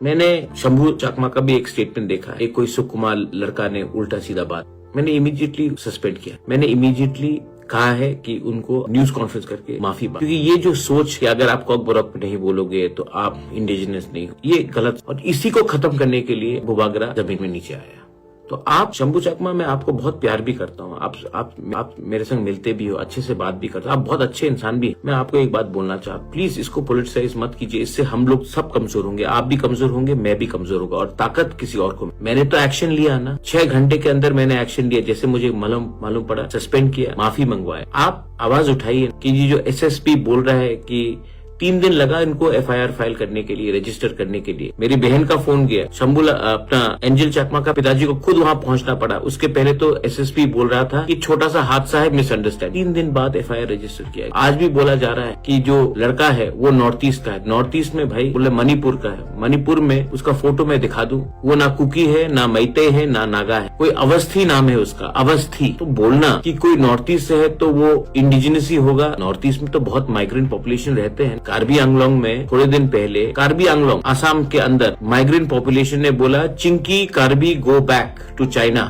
मैंने शंभू चकमा का भी एक स्टेटमेंट देखा, एक कोई सुकुमार लड़का ने उल्टा सीधा बात, मैंने इमीडिएटली सस्पेंड किया। मैंने इमीडिएटली कहा है कि उनको न्यूज कॉन्फ्रेंस करके माफी मांगे, क्योंकि ये जो सोच कि अगर आप कॉक बरॉक पे नहीं बोलोगे तो आप इंडिजिनस नहीं हो, ये गलत। और इसी को खत्म करने के लिए बुबागरा जमीन में नीचे आया। तो आप शंभू चकमा, मैं आपको बहुत प्यार भी करता हूँ, आप मेरे संग मिलते भी हो, अच्छे से बात भी करते हो, आप बहुत अच्छे इंसान भी। मैं आपको एक बात बोलना चाहता, प्लीज इसको पॉलिटिसाइज मत कीजिए, इससे हम लोग सब कमजोर होंगे, आप भी कमजोर होंगे, मैं भी कमजोर होगा, और ताकत किसी और को। मैंने तो एक्शन लिया ना, 6 घंटे के अंदर मैंने एक्शन लिया, जैसे मुझे मालूम पड़ा, सस्पेंड किया, माफी मंगवाया। आप आवाज उठाइए कि ये जो एसएसपी बोल रहा है कि 3 दिन लगा इनको एफआईआर फाइल करने के लिए, रजिस्टर करने के लिए। मेरी बहन का फोन गया, शंभू अपना एंजल चकमा का पिताजी को खुद वहां पहुंचना पड़ा। उसके पहले तो एसएसपी बोल रहा था कि छोटा सा हादसा है, मिसअंडरस्टैंड। 3 दिन बाद एफआईआर रजिस्टर किया। आज भी बोला जा रहा है कि जो लड़का है वो नॉर्थ ईस्ट का है। नॉर्थ ईस्ट में भाई बोले मणिपुर का है। मणिपुर में उसका फोटो मैं दिखा दूं, वो ना कुकी है, ना मैते है, ना नागा है, कोई अवस्थी नाम है उसका, अवस्थी। तो बोलना कि कोई नॉर्थ ईस्ट से है तो वो इंडिजिनस ही होगा। नॉर्थ ईस्ट में तो बहुत माइग्रेंट पॉपुलेशन रहते हैं। कार्बी आंगलोंग में थोड़े दिन पहले, कार्बी आंगलोंग आसाम के अंदर, माइग्रेंट पॉपुलेशन ने बोला chinki Karbi go back to China,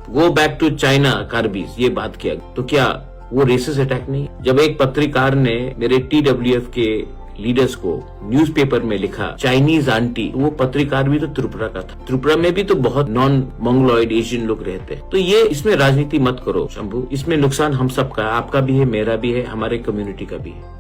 go back to China Karbis, ये बात किया। तो क्या वो रेसिस्ट अटैक नहीं? जब एक पत्रकार ने मेरे TWF के लीडर्स को न्यूज़पेपर में लिखा चाइनीज आंटी, वो पत्रकार भी तो त्रिपुरा का था। त्रिपुरा में भी तो बहुत नॉन मंगोलॉइड एशियन लोग रहते हैं। तो ये इसमें राजनीति मत करो शंभू, इसमें नुकसान हम सबका, आपका भी है, मेरा भी है, हमारे कम्युनिटी का भी है।